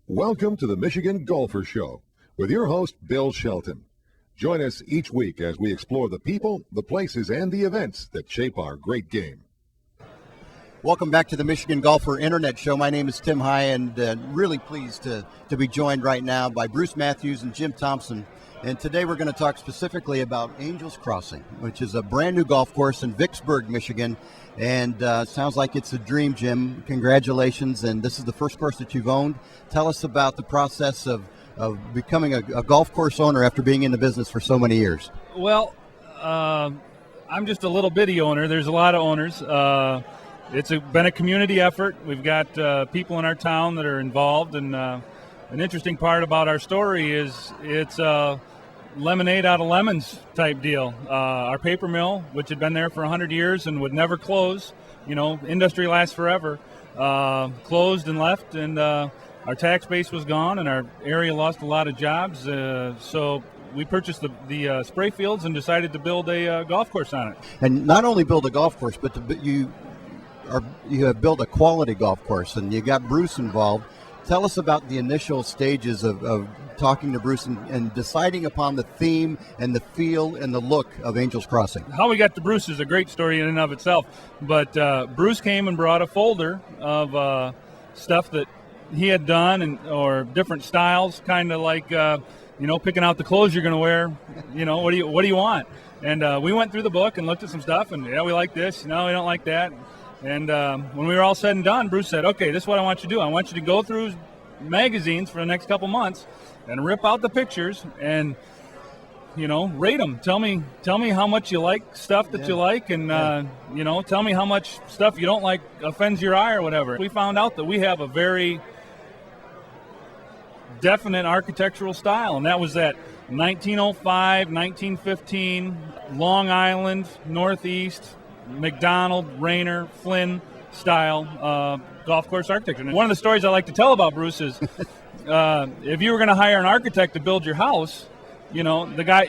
Welcome to the Michigan Golfer Show with your host, Bill Shelton. Join us each week as we explore the people, the places, and the events that shape our great game. Welcome back to the Michigan Golfer Internet Show. My name is Tim High, and really pleased to be joined right now by Bruce Matthews and Jim Thompson. And today we're going to talk specifically about Angels Crossing, which is a brand new golf course in Vicksburg, Michigan. And sounds like it's a dream, Jim. Congratulations. And this is the first course that you've owned. Tell us about the process of becoming a golf course owner after being in the business for so many years. Well, I'm just a little bitty owner. There's a lot of owners. It's been a community effort. We've got people in our town that are involved. And an interesting part about our story is it's lemonade out of lemons type deal. Our paper mill, which had been there for 100 years and would never close, industry lasts forever, closed and left, and our tax base was gone, and our area lost a lot of jobs. So we purchased the spray fields and decided to build a golf course on it. And not only build a golf course, but you have built a quality golf course, and you got Bruce involved. Tell us about the initial stages of talking to Bruce and deciding upon the theme and the feel and the look of Angels Crossing. How we got to Bruce is a great story in and of itself, but Bruce came and brought a folder of stuff that he had done or different styles, kind of like picking out the clothes you're going to wear. What do you want? And we went through the book and looked at some stuff, and we like this. No, we don't like that. And when we were all said and done, Bruce said, okay, this is what I want you to do. I want you to go through magazines for the next couple months and rip out the pictures and, rate them. Tell me how much you like stuff that you like, and, tell me how much stuff you don't like offends your eye or whatever. We found out that we have a very definite architectural style, and that was that 1905, 1915, Long Island, Northeast, McDonald, Rayner, Flynn style golf course architecture. And one of the stories I like to tell about Bruce is if you were going to hire an architect to build your house, the guy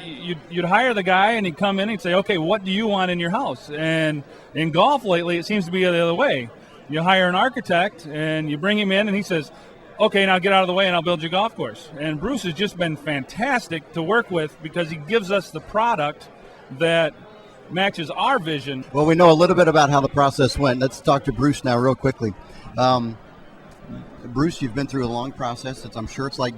you'd hire the guy and he'd come in and he'd say, okay, what do you want in your house? And in golf lately, it seems to be the other way. You hire an architect and you bring him in and he says, okay, now get out of the way and I'll build your golf course. And Bruce has just been fantastic to work with because he gives us the product that matches our vision. Well, we know a little bit about how the process went. Let's talk to Bruce now real quickly. Bruce, you've been through a long process. I'm sure it's like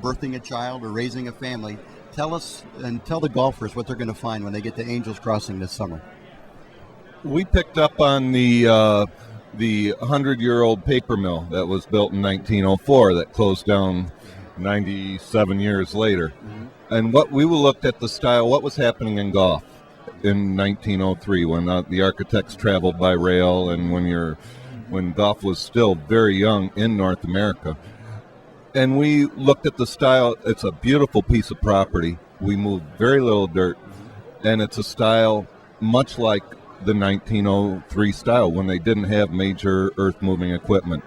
birthing a child or raising a family. Tell us and tell the golfers what they're going to find when they get to Angels Crossing this summer. We picked up on the 100-year-old paper mill that was built in 1904 that closed down 97 years later. Mm-hmm. And we looked at the style, what was happening in golf in 1903 when the architects traveled by rail and when golf was still very young in North America. And we looked at the style. It's a beautiful piece of property. We moved very little dirt, and it's a style much like the 1903 style when they didn't have major earth-moving equipment.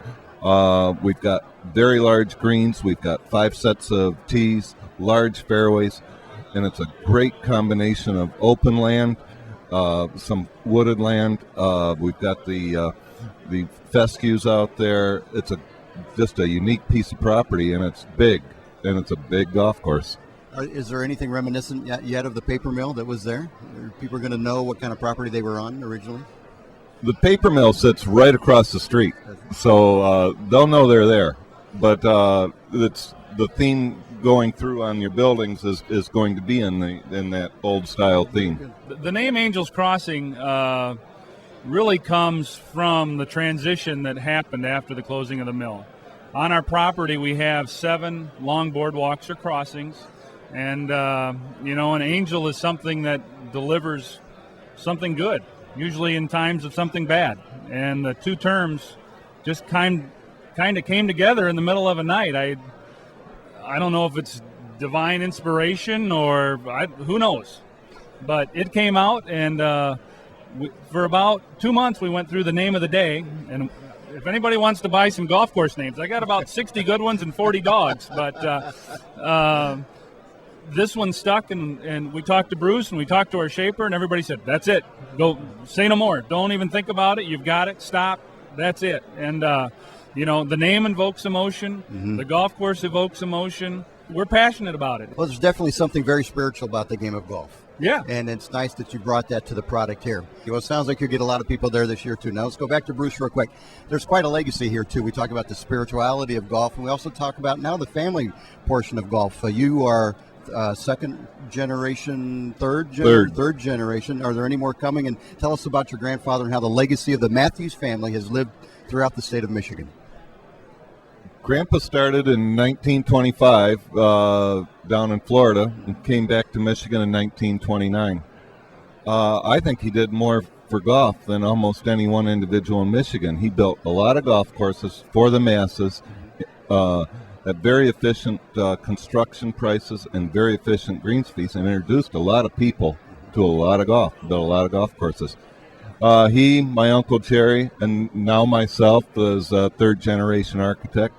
We've got very large greens. We've got 5 sets of tees, large fairways, and it's a great combination of open land, some wooded land. We've got the fescues out there. It's just a unique piece of property, and it's big, and it's a big golf course. Is there anything reminiscent yet of the paper mill that was there? Are people going to know what kind of property they were on originally? The paper mill sits right across the street, so they'll know they're there. But it's the theme going through on your buildings is going to be in that old style theme. The name Angels Crossing really comes from the transition that happened after the closing of the mill. On our property, we have 7 long boardwalks or crossings, and an angel is something that delivers something good, usually in times of something bad. And the two terms just kind of came together in the middle of a night. I don't know if it's divine inspiration or who knows, but it came out, and for about 2 months we went through the name of the day. And if anybody wants to buy some golf course names, I got about 60 good ones and 40 dogs, but this one stuck, and we talked to Bruce and we talked to our shaper, and everybody said, that's it, go, say no more, don't even think about it, you've got it, stop, that's it. And You know, the name invokes emotion. The golf course evokes emotion. We're passionate about it. Well, there's definitely something very spiritual about the game of golf. Yeah. And it's nice that you brought that to the product here. Well, it sounds like you'll get a lot of people there this year, too. Now, let's go back to Bruce real quick. There's quite a legacy here, too. We talk about the spirituality of golf, and we also talk about now the family portion of golf. You are second generation, third generation. Are there any more coming? And tell us about your grandfather and how the legacy of the Matthews family has lived throughout the state of Michigan. Grandpa started in 1925 down in Florida and came back to Michigan in 1929. I think he did more for golf than almost any one individual in Michigan. He built a lot of golf courses for the masses at very efficient construction prices and very efficient greens fees, and introduced a lot of people to a lot of golf, built a lot of golf courses. He, my Uncle Jerry, and now myself is a third-generation architect.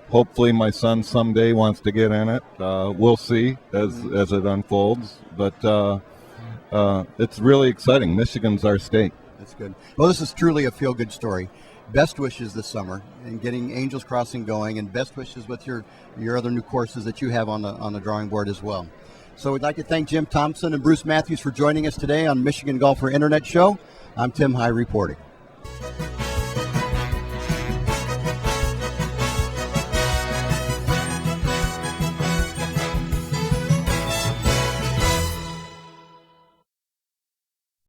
Hopefully my son someday wants to get in it. We'll see as it unfolds. But it's really exciting. Michigan's our state. That's good. Well, this is truly a feel-good story. Best wishes this summer and getting Angels Crossing going, and best wishes with your other new courses that you have on the drawing board as well. So we'd like to thank Jim Thompson and Bruce Matthews for joining us today on Michigan Golfer Internet Show. I'm Tim High reporting.